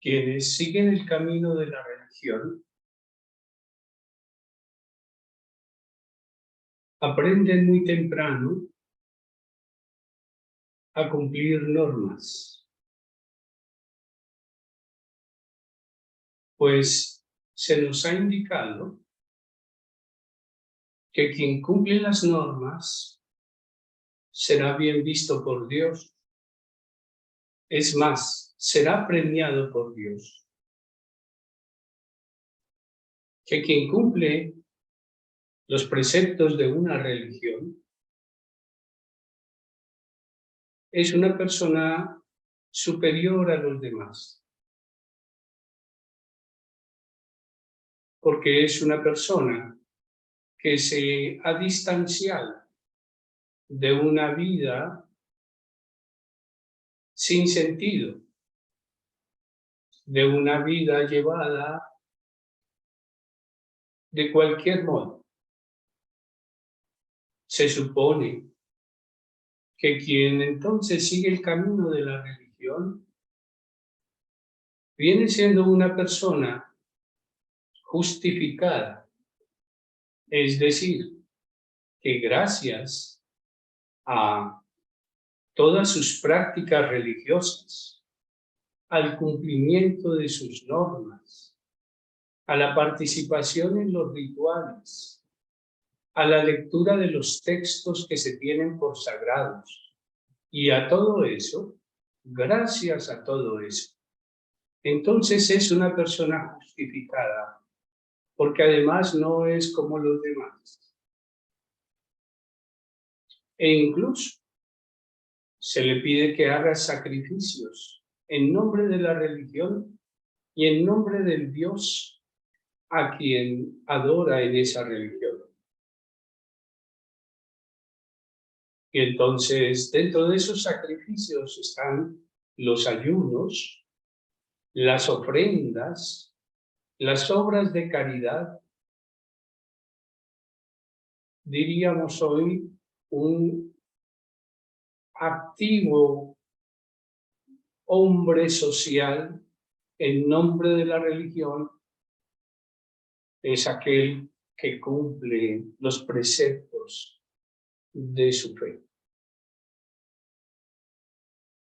Quienes siguen el camino de la religión aprenden muy temprano a cumplir normas, pues se nos ha indicado que quien cumple las normas será bien visto por Dios. Es más, será premiado por Dios. Que quien cumple los preceptos de una religión es una persona superior a los demás, porque es una persona que se ha distanciado de una vida sin sentido, de una vida llevada de cualquier modo. Se supone que quien entonces sigue el camino de la religión viene siendo una persona justificada, es decir, que gracias a todas sus prácticas religiosas, al cumplimiento de sus normas, a la participación en los rituales, a la lectura de los textos que se tienen por sagrados, y a todo eso, gracias a todo eso, entonces es una persona justificada, porque además no es como los demás. E incluso se le pide que haga sacrificios en nombre de la religión y en nombre del Dios a quien adora en esa religión. Y entonces, dentro de esos sacrificios están los ayunos, las ofrendas, las obras de caridad. Diríamos hoy un activo hombre social en nombre de la religión es aquel que cumple los preceptos de su fe.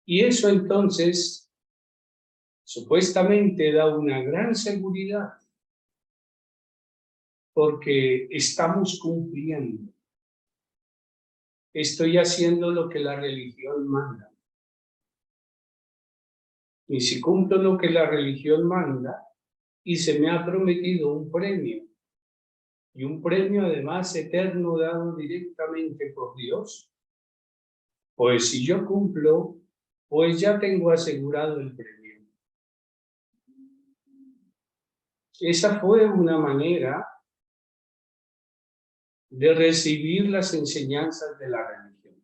Y eso entonces supuestamente da una gran seguridad porque estamos cumpliendo. Estoy haciendo lo que la religión manda. Y si cumplo lo que la religión manda y se me ha prometido un premio, y un premio además eterno dado directamente por Dios, pues si yo cumplo, pues ya tengo asegurado el premio. Esa fue una manera de recibir las enseñanzas de la religión.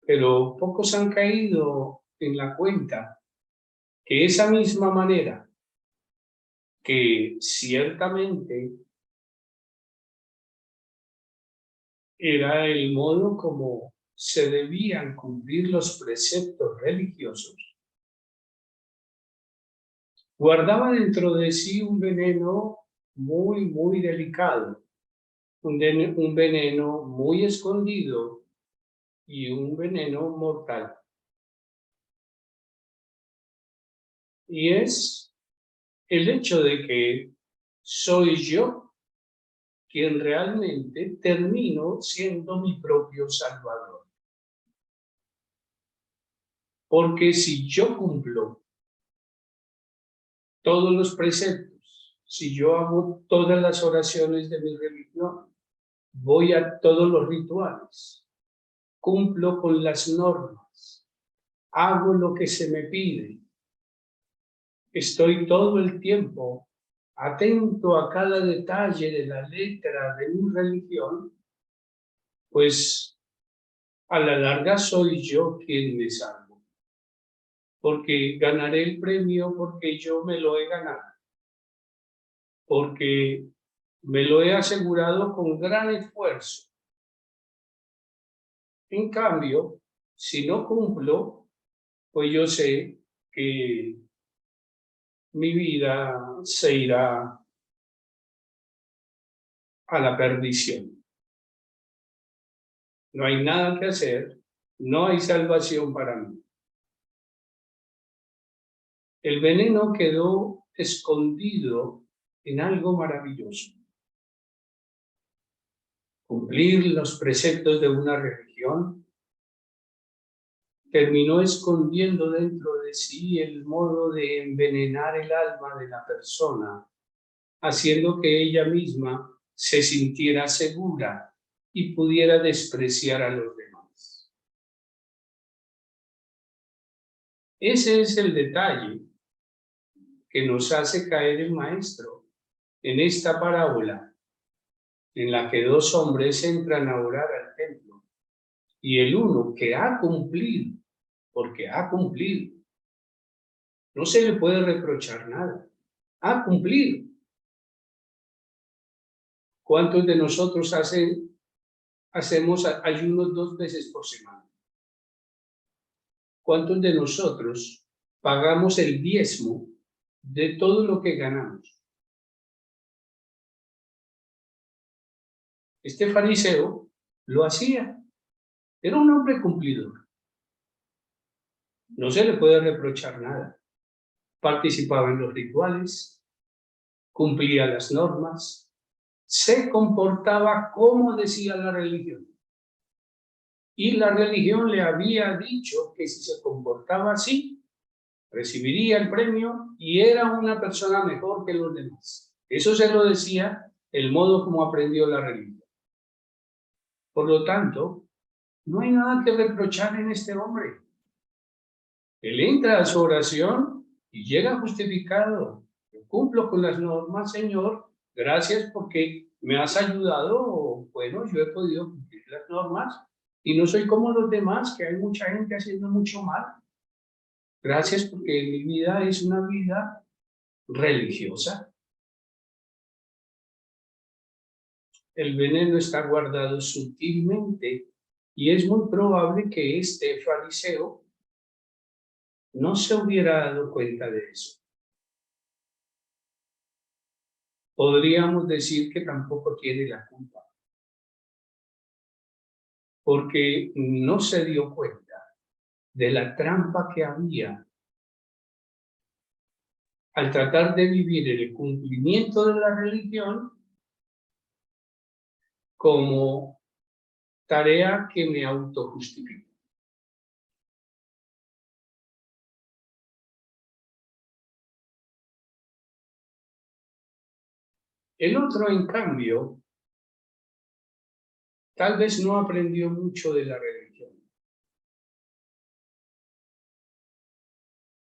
Pero pocos han caído en la cuenta que esa misma manera, que ciertamente era el modo como se debían cumplir los preceptos religiosos, guardaba dentro de sí un veneno muy delicado, un veneno muy escondido y un veneno mortal. Y es el hecho de que soy yo quien realmente termino siendo mi propio salvador. Porque si yo cumplo todos los preceptos, si yo hago todas las oraciones de mi religión, voy a todos los rituales, cumplo con las normas, hago lo que se me pide, estoy todo el tiempo atento a cada detalle de la letra de mi religión, pues a la larga soy yo quien me salvo, porque ganaré el premio porque yo me lo he ganado, porque me lo he asegurado con gran esfuerzo. En cambio, si no cumplo, pues yo sé que mi vida se irá a la perdición. No hay nada que hacer, no hay salvación para mí. El veneno quedó escondido en algo maravilloso. Cumplir los preceptos de una religión terminó escondiendo dentro de sí el modo de envenenar el alma de la persona, haciendo que ella misma se sintiera segura y pudiera despreciar a los demás. Ese es el detalle que nos hace caer el maestro en esta parábola en la que dos hombres entran a orar al templo y el uno que ha cumplido, porque ha cumplido, no se le puede reprochar nada, ha cumplido. ¿Cuántos de nosotros hacemos ayunos 2 veces por semana? ¿Cuántos de nosotros pagamos el diezmo de todo lo que ganamos? Este fariseo lo hacía. Era un hombre cumplidor. No se le puede reprochar nada. Participaba en los rituales, cumplía las normas, se comportaba como decía la religión. Y la religión le había dicho que si se comportaba así, recibiría el premio y era una persona mejor que los demás. Eso se lo decía el modo como aprendió la religión. Por lo tanto, no hay nada que reprochar en este hombre. Él entra a su oración y llega justificado. Yo cumplo con las normas, Señor, gracias porque me has ayudado. Bueno, yo he podido cumplir las normas y no soy como los demás, que hay mucha gente haciendo mucho mal. Gracias porque mi vida es una vida religiosa. El veneno está guardado sutilmente y es muy probable que este fariseo no se hubiera dado cuenta de eso. Podríamos decir que tampoco tiene la culpa, porque no se dio cuenta de la trampa que había al tratar de vivir el cumplimiento de la religión como tarea que me autojustifica. El otro, en cambio, tal vez no aprendió mucho de la religión.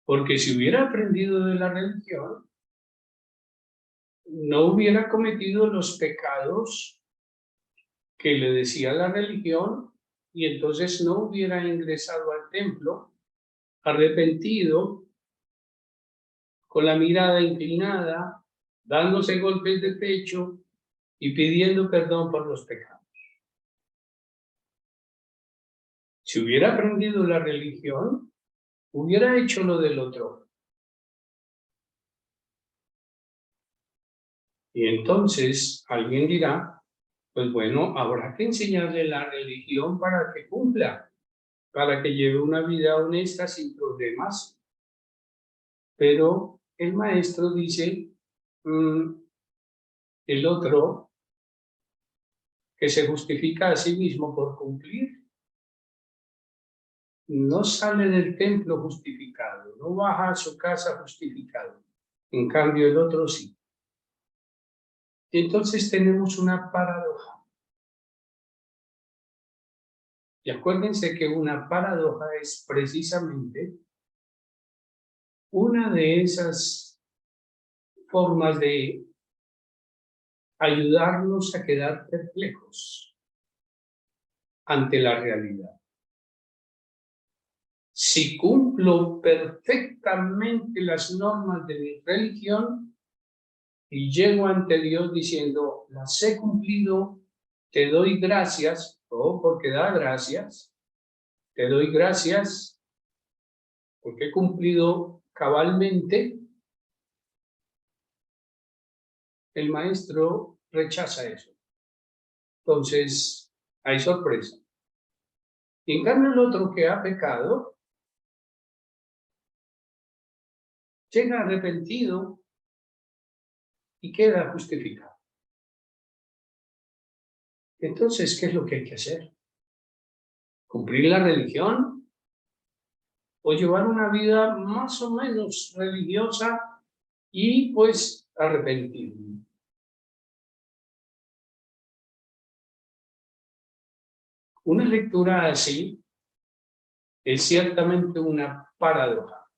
Porque si hubiera aprendido de la religión, no hubiera cometido los pecados que le decía la religión y entonces no hubiera ingresado al templo arrepentido, con la mirada inclinada, dándose golpes de pecho y pidiendo perdón por los pecados. Si hubiera aprendido la religión, hubiera hecho lo del otro. Y entonces alguien dirá, pues bueno, habrá que enseñarle la religión para que cumpla, para que lleve una vida honesta sin problemas. Pero el maestro dice, el otro que se justifica a sí mismo por cumplir, no sale del templo justificado, no baja a su casa justificado. En cambio, el otro sí. Entonces tenemos una paradoja. Y acuérdense que una paradoja es precisamente una de esas formas de ayudarnos a quedar perplejos ante la realidad. Si cumplo perfectamente las normas de mi religión y llego ante Dios diciendo, las he cumplido, te doy gracias, o porque da gracias, te doy gracias, porque he cumplido cabalmente, el maestro rechaza eso. Entonces, hay sorpresa. Y en cambio el otro que ha pecado, llega arrepentido y queda justificado. Entonces, ¿qué es lo que hay que hacer? ¿Cumplir la religión? ¿O llevar una vida más o menos religiosa y pues arrepentirme? Una lectura así es ciertamente una paradoja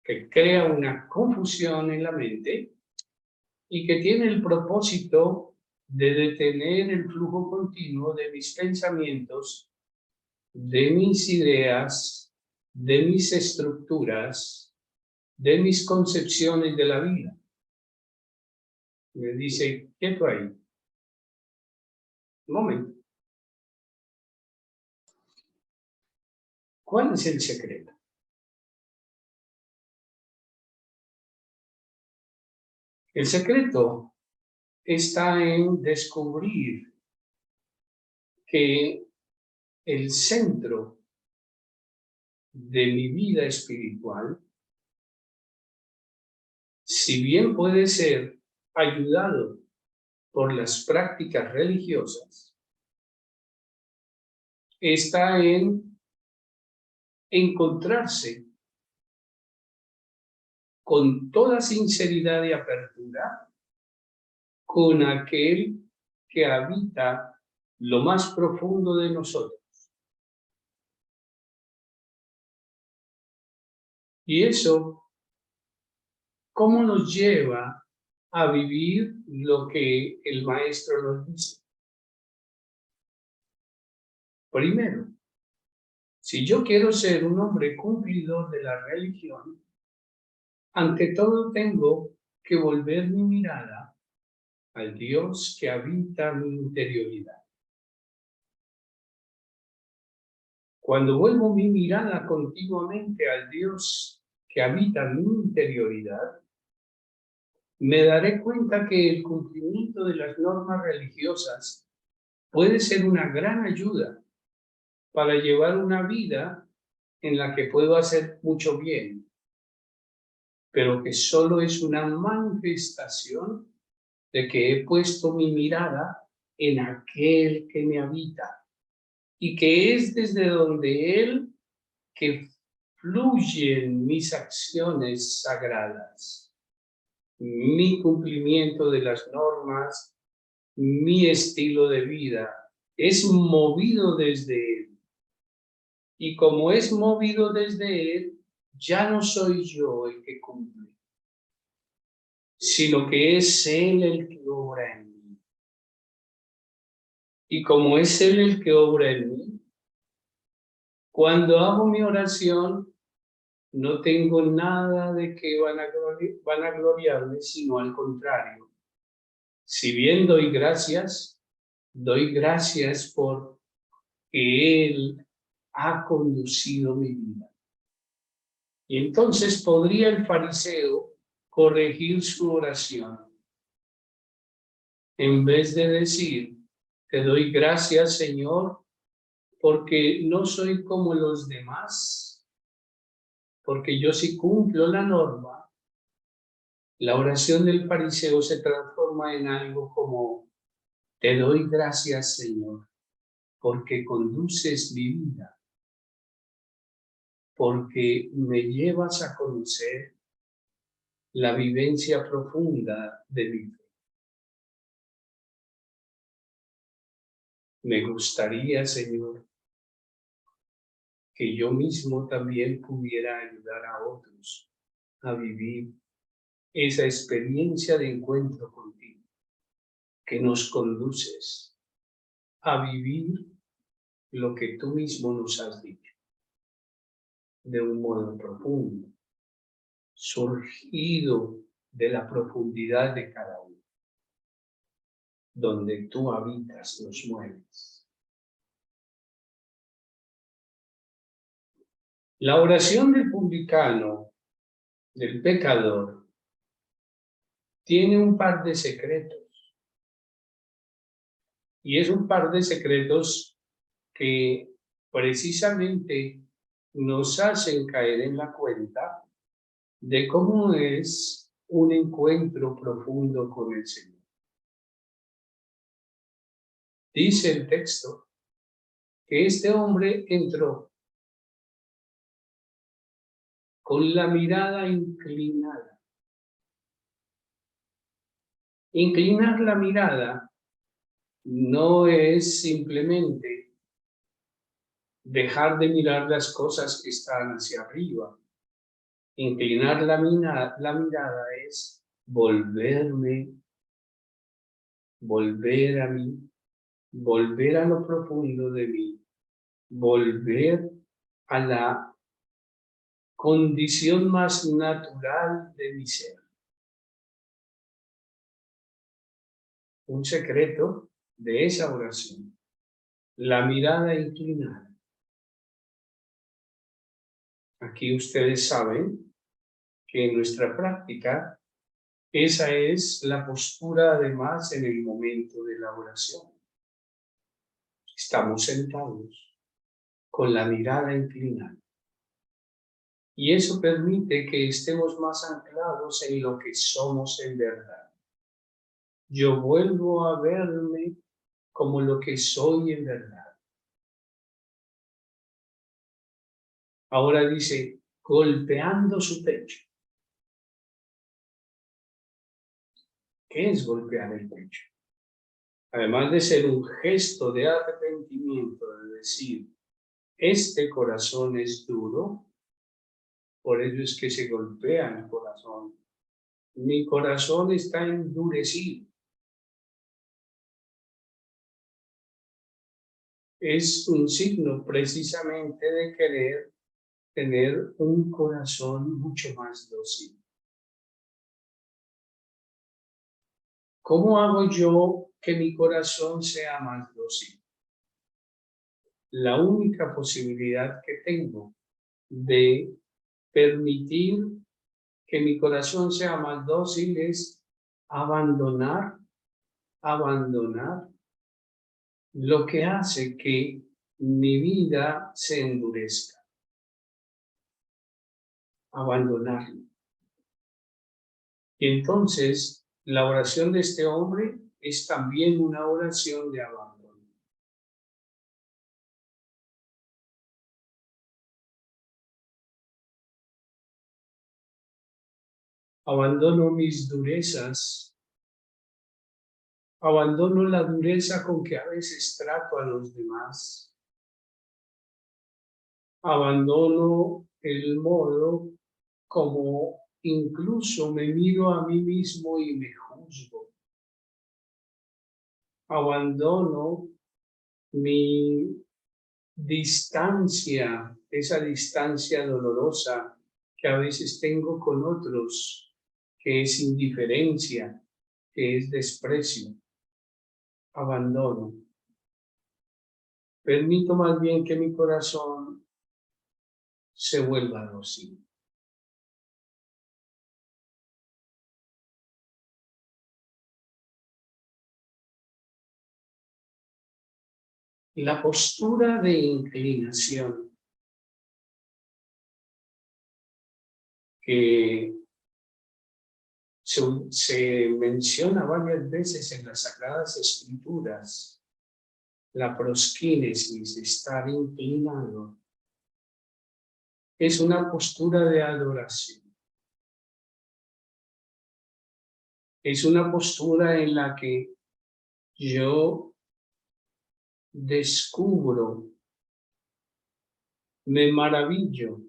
que crea una confusión en la mente y que tiene el propósito de detener el flujo continuo de mis pensamientos, de mis ideas, de mis estructuras, de mis concepciones de la vida. Me dice, quieto ahí. Un momento. ¿Cuál es el secreto? El secreto está en descubrir que el centro de mi vida espiritual, si bien puede ser ayudado por las prácticas religiosas, está en encontrarse con toda sinceridad y apertura con aquel que habita lo más profundo de nosotros. Y eso, ¿cómo nos lleva a vivir lo que el maestro nos dice? Primero, si yo quiero ser un hombre cumplidor de la religión, ante todo tengo que volver mi mirada al Dios que habita mi interioridad. Cuando vuelvo mi mirada continuamente al Dios que habita mi interioridad, me daré cuenta que el cumplimiento de las normas religiosas puede ser una gran ayuda para llevar una vida en la que puedo hacer mucho bien, pero que solo es una manifestación de que he puesto mi mirada en aquel que me habita y que es desde donde Él que fluyen mis acciones sagradas, mi cumplimiento de las normas, mi estilo de vida, es movido desde Él. Y como es movido desde Él, ya no soy yo el que cumple, sino que es Él el que obra en mí. Y como es Él el que obra en mí, cuando hago mi oración, no tengo nada de que vanagloriarme, sino al contrario. Si bien doy gracias por que Él ha conducido mi vida. Y entonces podría el fariseo corregir su oración. En vez de decir, te doy gracias, Señor, porque no soy como los demás, porque yo sí cumplo la norma, la oración del fariseo se transforma en algo como, te doy gracias, Señor, porque conduces mi vida, porque me llevas a conocer la vivencia profunda de mi fe. Me gustaría, Señor, que yo mismo también pudiera ayudar a otros a vivir esa experiencia de encuentro contigo, que nos conduces a vivir lo que tú mismo nos has dicho, de un modo profundo, surgido de la profundidad de cada uno, donde tú habitas, nos mueves. La oración del publicano, del pecador, tiene un par de secretos. Y es un par de secretos que precisamente nos hacen caer en la cuenta de cómo es un encuentro profundo con el Señor. Dice el texto que este hombre entró con la mirada inclinada. Inclinar la mirada no es simplemente dejar de mirar las cosas que están hacia arriba. Inclinar la mirada es volverme, volver a mí, volver a lo profundo de mí, volver a la condición más natural de mi ser. Un secreto de esa oración, la mirada inclinada. Aquí ustedes saben que en nuestra práctica esa es la postura además en el momento de la oración. Estamos sentados con la mirada inclinada. Y eso permite que estemos más anclados en lo que somos en verdad. Yo vuelvo a verme como lo que soy en verdad. Ahora dice, golpeando su pecho. ¿Qué es golpear el pecho? Además de ser un gesto de arrepentimiento, de decir, este corazón es duro, por ello es que se golpea mi corazón. Mi corazón está endurecido. Es un signo precisamente de querer tener un corazón mucho más dócil. ¿Cómo hago yo que mi corazón sea más dócil? La única posibilidad que tengo de permitir que mi corazón sea más dócil es abandonar lo que hace que mi vida se endurezca. Abandonarlo. Y entonces, la oración de este hombre es también una oración de abandono. Abandono mis durezas, abandono la dureza con que a veces trato a los demás, abandono el modo como incluso me miro a mí mismo y me juzgo. Abandono mi distancia, esa distancia dolorosa que a veces tengo con otros, que es indiferencia, que es desprecio. Abandono. Permito más bien que mi corazón se vuelva dócil. La postura de inclinación que se menciona varias veces en las Sagradas Escrituras, la prosquínesis, estar inclinado, es una postura de adoración. Es una postura en la que yo descubro, me maravillo,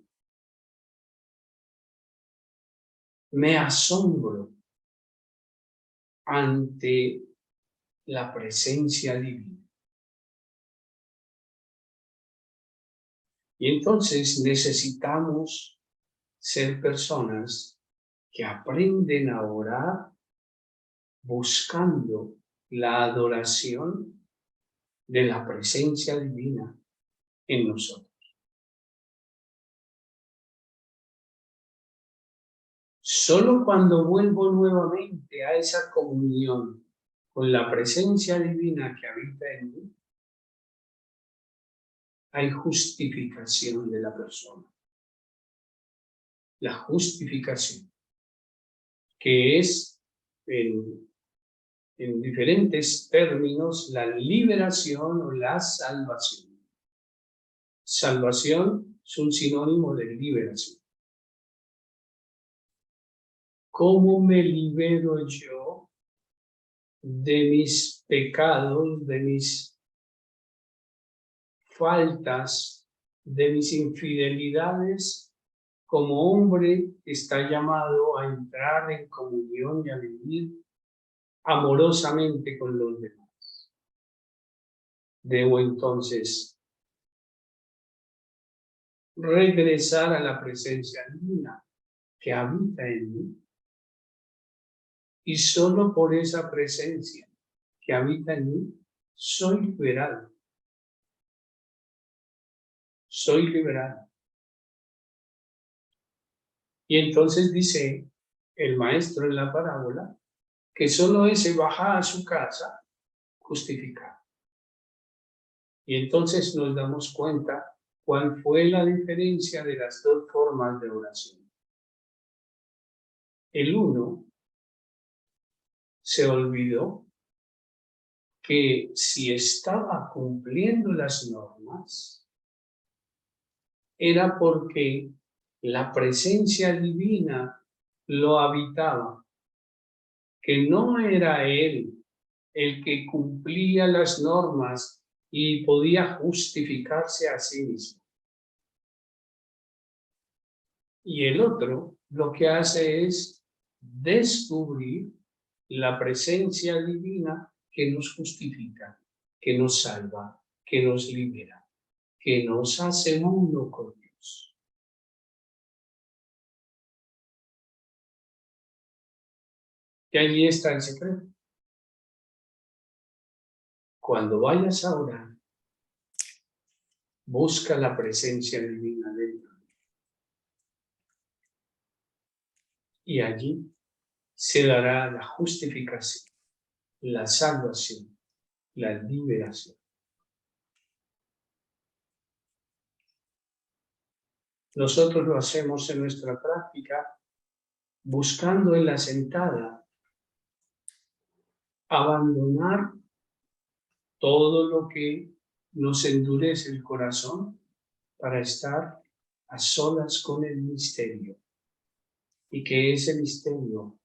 me asombro ante la presencia divina. Y entonces necesitamos ser personas que aprenden a orar buscando la adoración de la presencia divina en nosotros. Solo cuando vuelvo nuevamente a esa comunión con la presencia divina que habita en mí, hay justificación de la persona. La justificación, que es en diferentes términos la liberación o la salvación. Salvación es un sinónimo de liberación. ¿Cómo me libero yo de mis pecados, de mis faltas, de mis infidelidades, como hombre que está llamado a entrar en comunión y a vivir amorosamente con los demás? Debo entonces regresar a la presencia divina que habita en mí, y solo por esa presencia que habita en mí soy liberado. Soy liberado. Y entonces dice el maestro en la parábola que solo ese baja a su casa justificado. Y entonces nos damos cuenta cuál fue la diferencia de las dos formas de oración. El uno se olvidó que si estaba cumpliendo las normas, era porque la presencia divina lo habitaba, que no era él el que cumplía las normas y podía justificarse a sí mismo. Y el otro lo que hace es descubrir la presencia divina que nos justifica, que nos salva, que nos libera, que nos hace uno con Dios. Y allí está el secreto. Cuando vayas a orar, busca la presencia divina dentro. Y allí se dará la justificación, la salvación, la liberación. Nosotros lo hacemos en nuestra práctica buscando en la sentada abandonar todo lo que nos endurece el corazón para estar a solas con el misterio y que ese misterio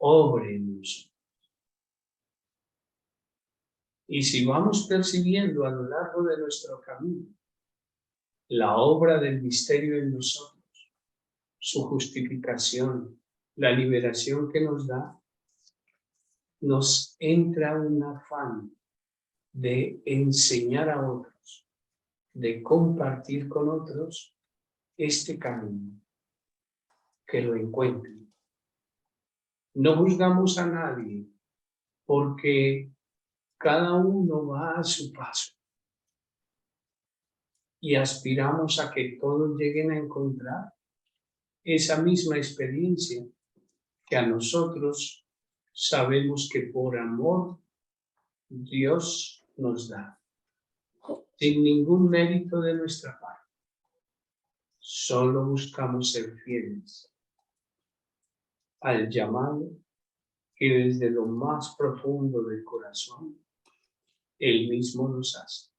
obre en nosotros. Y si vamos percibiendo a lo largo de nuestro camino la obra del misterio en nosotros, su justificación, la liberación que nos da, nos entra un afán de enseñar a otros, de compartir con otros este camino, que lo encuentren. No juzgamos a nadie porque cada uno va a su paso y aspiramos a que todos lleguen a encontrar esa misma experiencia que a nosotros sabemos que por amor Dios nos da, sin ningún mérito de nuestra parte. Solo buscamos ser fieles al llamado que desde lo más profundo del corazón Él mismo nos hace.